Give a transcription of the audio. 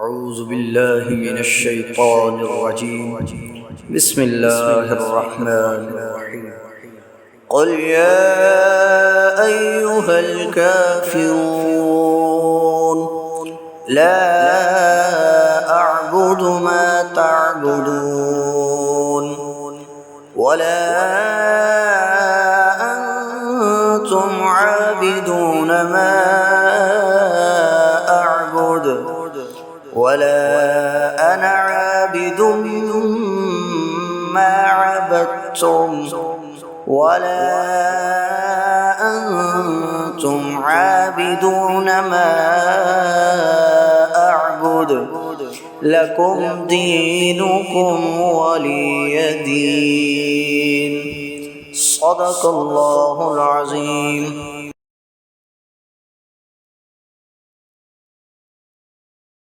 أعوذ بالله من الشيطان الرجيم. بسم الله الرحمن الرحيم. قل يا أيها الكافرون لا أعبد ما تعبدون ولا أنتم عابدون ما أعبد ولا أنا عابد ما عبدتم ولا أنتم عابدون ما أعبد لكم دينكم ولي دين. صدق الله العظيم.